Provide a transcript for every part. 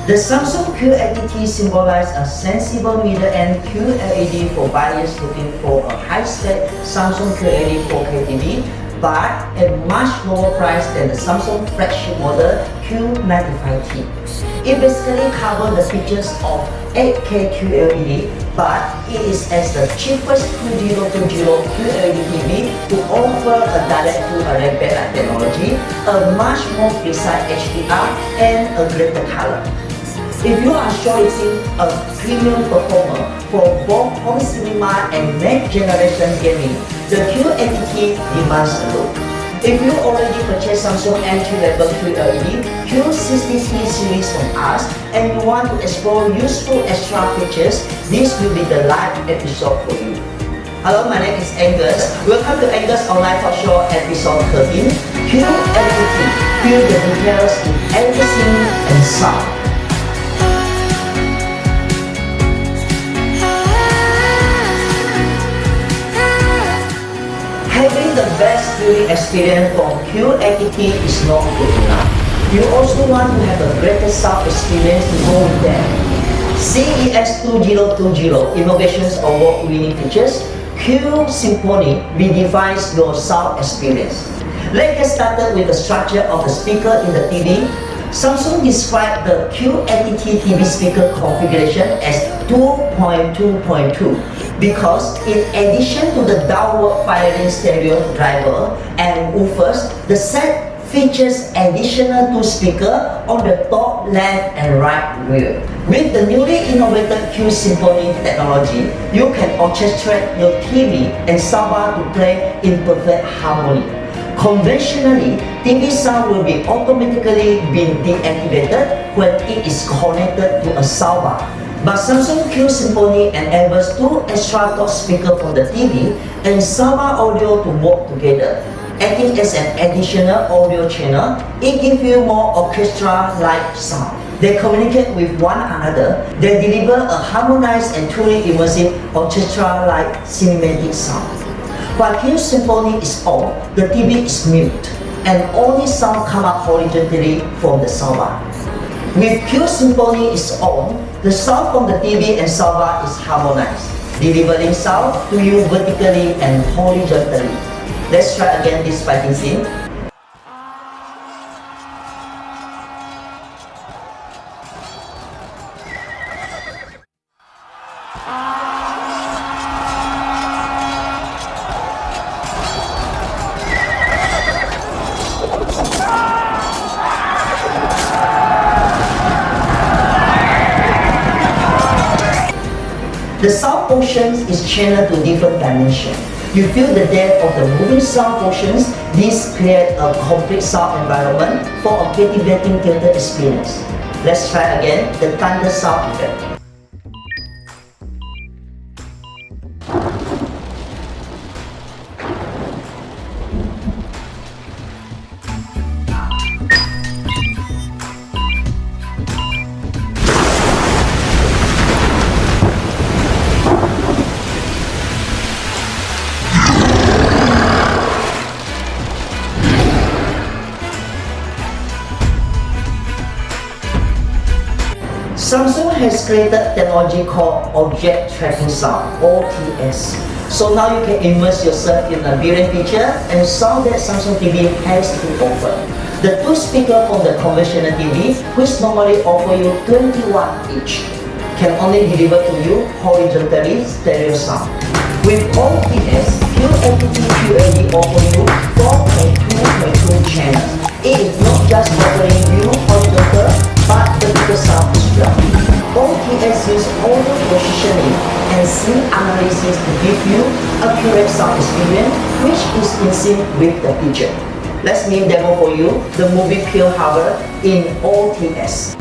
The Samsung Q80T symbolizes a sensible middle-end QLED for buyers looking for a high-spec Samsung Q80 4K TV, but at much lower price than the Samsung flagship model Q95T. It basically covers the features of 8K QLED, but it is as the cheapest 2020 QLED TV to offer a direct-to-array backlight technology, a much more precise HDR, and a greater color. If you are shortlisting a premium performer for both home cinema and next generation gaming, the Q80T demands a look. If you already purchased Samsung entry-level QLED Q60T series from us and you want to explore useful extra features, this will be the live episode for you. Hello, my name is Angus. Welcome to Angus Online Talkshow Episode 13, Q80T. Feel the details in everything and sound. Having the best viewing experience from Q80T is not good enough. You also want to have a greater sound experience to go with them. CES 2020 Innovations Award-winning features, Q Symphony redefines your sound experience. Let's get started with the structure of the speaker in the TV. Samsung described the Q80T TV speaker configuration as 2.2.2 because in addition to the downward firing stereo driver and woofers, the set features additional two speakers on the top left and right rear. With the newly innovated Q Symphony technology, you can orchestrate your TV and soundbar to play in perfect harmony. Conventionally, TV sound will be automatically being deactivated when it is connected to a soundbar. But Samsung Q Symphony enables two extra top speakers from the TV and soundbar audio to work together. Acting as an additional audio channel, it gives you more orchestra-like sound. They communicate with one another. They deliver a harmonized and truly immersive orchestra-like cinematic sound. While Q Symphony is on, the TV is mute, and only sound comes up horizontally from the soundbar. With Q Symphony is on, the sound from the TV and soundbar is harmonized, delivering sound to you vertically and horizontally. Let's try again this fighting scene. The sound portions is channeled to different dimensions. You feel the depth of the moving sound portions. This creates a complete sound environment for a captivating theater experience. Let's try again the thunder sound effect. Samsung has created technology called Object Tracking Sound, OTS. So now you can immerse yourself in a viewing feature and sound that Samsung TV has to offer. The two speakers from the conventional TV, which normally offer you 20 watt each, can only deliver to you horizontally stereo sound. With OTS, Q80T QLED offers you 4.2.2 channels. It is not just offering you horizontal, but vertical sound as well. OTS uses audio positioning and scene analysis to give you accurate sound experience, which is in sync with the picture. Let me demo for you the movie Pearl Harbor in OTS.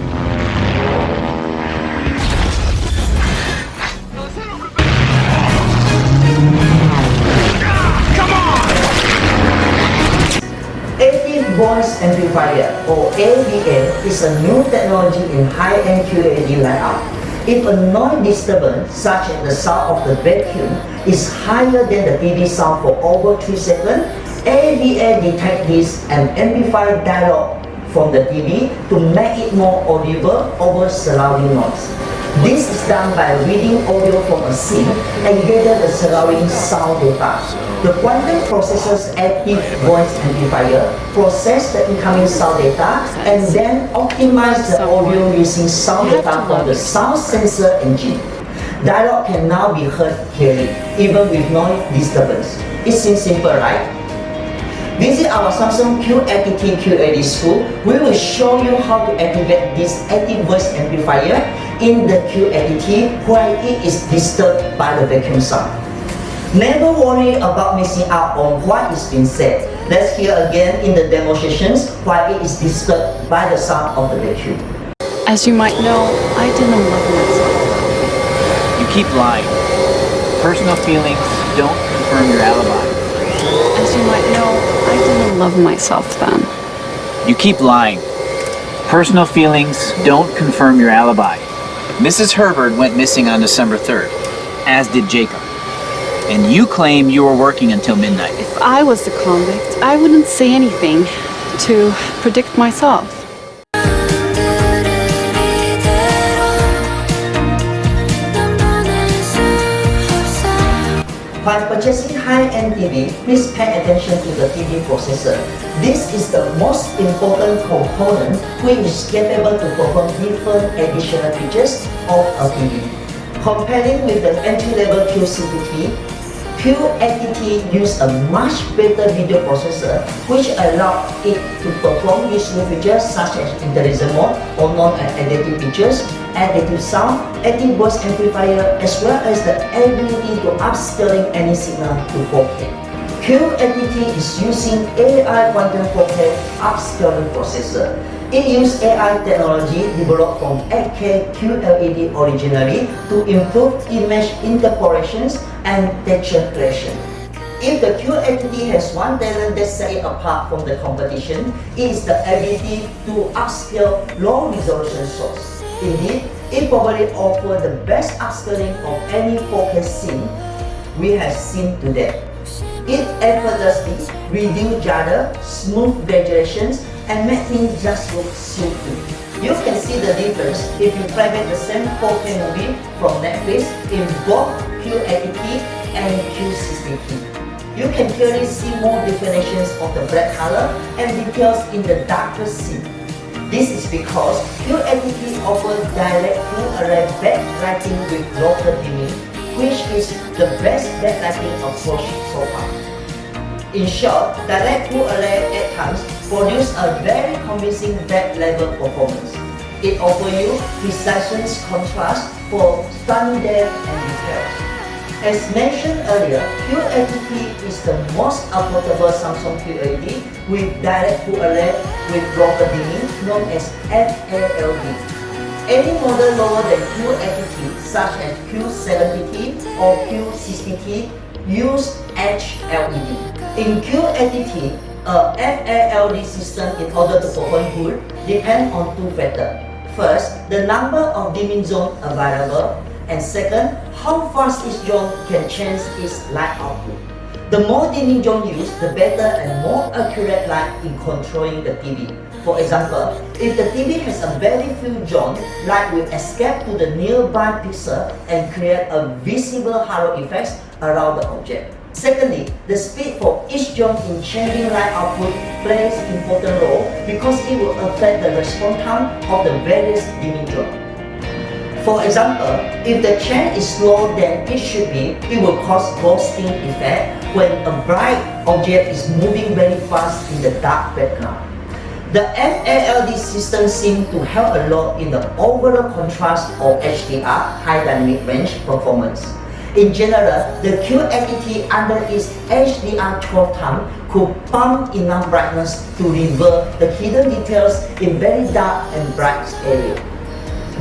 Voice Amplifier or AVA is a new technology in high-end QLED lineup. If a noise disturbance such as the sound of the vacuum is higher than the TV sound for over 3 seconds, AVA detects this and amplifies dialogue from the TV to make it more audible over surrounding noise. This is done by reading audio from a scene and gather the surrounding sound data. The quantum processor's active voice amplifier process the incoming sound data and then optimize the audio using sound data from the sound sensor engine. Dialogue can now be heard clearly, even with noise disturbance. It seems simple, right? Visit our Samsung Q80T Q80 School. We will show you how to activate this active voice amplifier in the Q80T while it is disturbed by the vacuum sound. Never worry about missing out on what is being said. Let's hear again in the demonstrations while it is disturbed by the sound of the vacuum. As you might know, I didn't love myself. You keep lying. Personal feelings don't confirm your alibi. As you might know, I didn't love myself then. You keep lying. Personal feelings don't confirm your alibi. Mrs. Herbert went missing on December 3rd, as did Jacob. And you claim you were working until midnight. If I was the convict, I wouldn't say anything to predict myself. While purchasing high-end TV, please pay attention to the TV processor. This is the most important component which is capable to perform different additional features of a TV. Comparing with the entry-level Q60T, Q80T uses a much better video processor which allows it to perform useful features such as intelligent mode or non-additive features, additive sound, active voice amplifier, as well as the ability to upscaling any signal to 4K. Q80T is using AI Quantum 4K upscaling processor. It uses AI technology developed from 8K QLED originally to improve image interpolations and texture creation. If the Q80T has one talent that sets it apart from the competition, it is the ability to upscale low resolution shots. Indeed, it probably offers the best upscaling of any 4K scene we have seen today. It effortlessly reduces jitter, smooth graduations, and make things just look silky. You can see the difference if you private the same 4K movie from Netflix in both Q80T and Q60T. You can clearly see more definitions of the black color and details in the darker scene. This is because Q80T offers direct full array backlighting with local dimming, which is the best backlighting approach so far. In short, direct full array at times produce a very convincing back level performance. It offers you precise contrast for stunning depth and details. As mentioned earlier, Q80T is the most affordable Samsung Q80 with direct full array with local dimming known as FALD. Any model lower than Q80T such as Q70T or Q60T use Edge LED. In Q80T, a FALD system in order to perform good depends on two factors. First, the number of dimming zones available, and second, how fast each zone can change its light output. The more dimming zone used, the better and more accurate light in controlling the TV. For example, if the TV has a very few zones, light will escape to the nearby pixel and create a visible halo effect around the object. Secondly, the speed for each zone in changing light output plays an important role because it will affect the response time of the various dimming zones. For example, if the change is slower than it should be, it will cause ghosting effect when a bright object is moving very fast in the dark background. The FALD system seems to help a lot in the overall contrast or HDR, high dynamic range performance. In general, the Q80T under its HDR 12 time could pump enough brightness to reveal the hidden details in very dark and bright areas.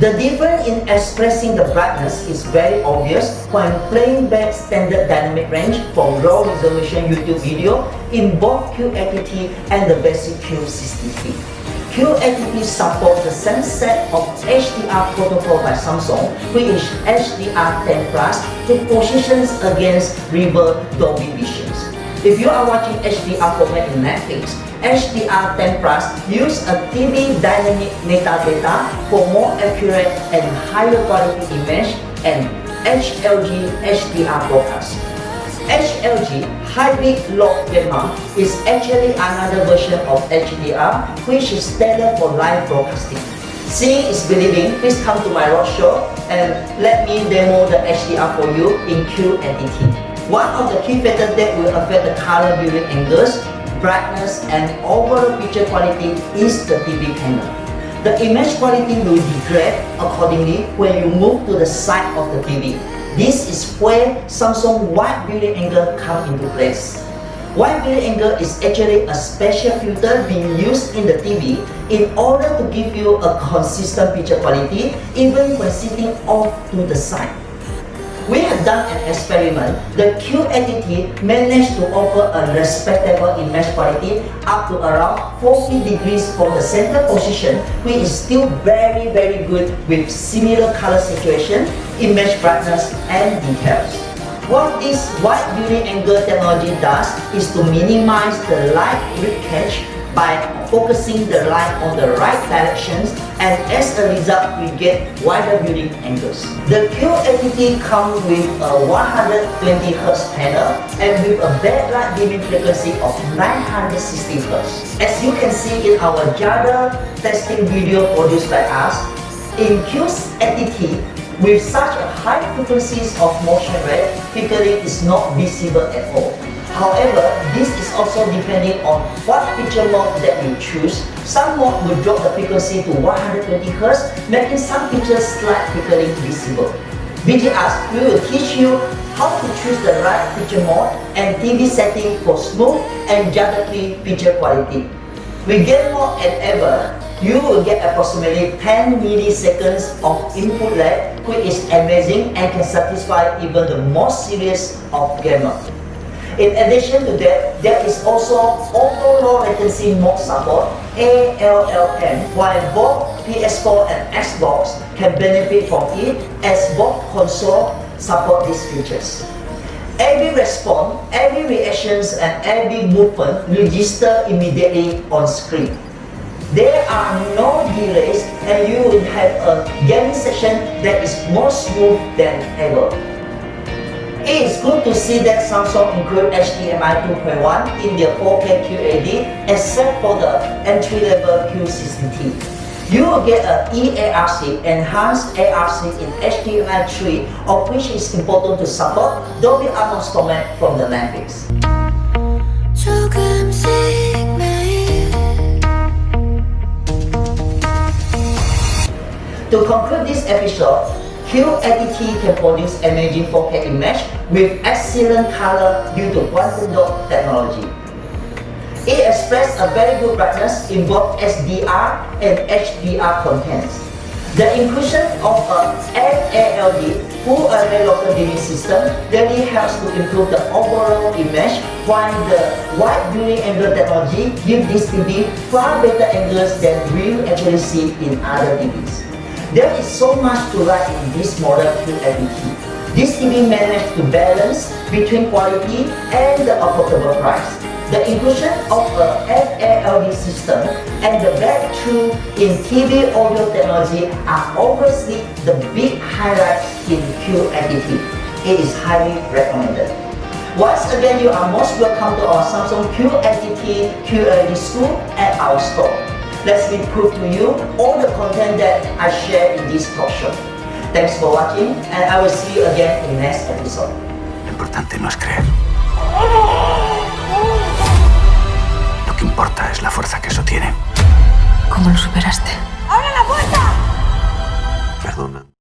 The difference in expressing the brightness is very obvious when playing back standard dynamic range from low resolution YouTube video in both Q80T and the basic Q60T. Q80T supports the same set of HDR protocol by Samsung, which is HDR10 Plus to positions against reverse Dolby Visions. If you are watching HDR format in Netflix, HDR10 Plus use a TV dynamic metadata for more accurate and higher quality image and HLG HDR broadcast. HLG, Hybrid Log Gamma, is actually another version of HDR which is standard for live broadcasting. Seeing is believing. Please come to my roadshow and let me demo the HDR for you in Q80T. One of the key factors that will affect the color viewing angles, brightness and overall picture quality is the TV panel. The image quality will degrade accordingly when you move to the side of the TV. This is where Samsung wide viewing angle comes into place. Wide viewing angle is actually a special filter being used in the TV in order to give you a consistent picture quality even when sitting off to the side. We have done an experiment. The Q80T managed to offer a respectable image quality up to around 40 degrees from the center position, which is still very good with similar color saturation, image brightness and details. What this wide viewing angle technology does is to minimize the light leakage by focusing the light on the right directions, and as a result we get wider viewing angles. The Q80T comes with a 120Hz panel and with a backlight dimming frequency of 960Hz. As you can see in our Jada testing video produced by us, in Q80T, with such a high frequencies of motion rate, flickering is not visible at all. However, this is also depending on what picture mode that you choose. Some mode will drop the frequency to 120Hz, making some pictures slight flickering visible. With us, we will teach you how to choose the right picture mode and TV setting for smooth and judgment-free picture quality. With game mode and ever, you will get approximately 10 milliseconds of input lag, which is amazing and can satisfy even the most serious of gamer. In addition to that, there is also auto low latency mode support, ALLM, while both PS4 and Xbox can benefit from it as both consoles support these features. Every response, every reactions and every movement register immediately on screen. There are no delays and you will have a gaming session that is more smooth than ever. It is good to see that Samsung includes HDMI 2.1 in their 4K QAD except for the entry-level Q60T. You will get an eARC, enhanced ARC in HDMI 3, of which is important to support Dolby Atmos format from the Netflix. To conclude this episode, Q80T can produce amazing 4K image with excellent color due to quantum dot technology. It expresses a very good brightness in both SDR and HDR contents. The inclusion of a FALD full array local dimming system really helps to improve the overall image, while the wide viewing angle technology gives this TV far better angles than we will actually see in other TVs. There is so much to like in this model Q80T. This TV managed to balance between quality and the affordable price. The inclusion of a FALD system and the breakthrough in TV audio technology are obviously the big highlights in Q80T. It is highly recommended. Once again, you are most welcome to our Samsung Q80T School at our store. Let me prove to you all the content that I share in this talk show. Thanks for watching, and I will see you again in the next episode. Lo importante no es creer. Lo que importa es la fuerza que eso tiene. ¿Cómo lo superaste? Perdona.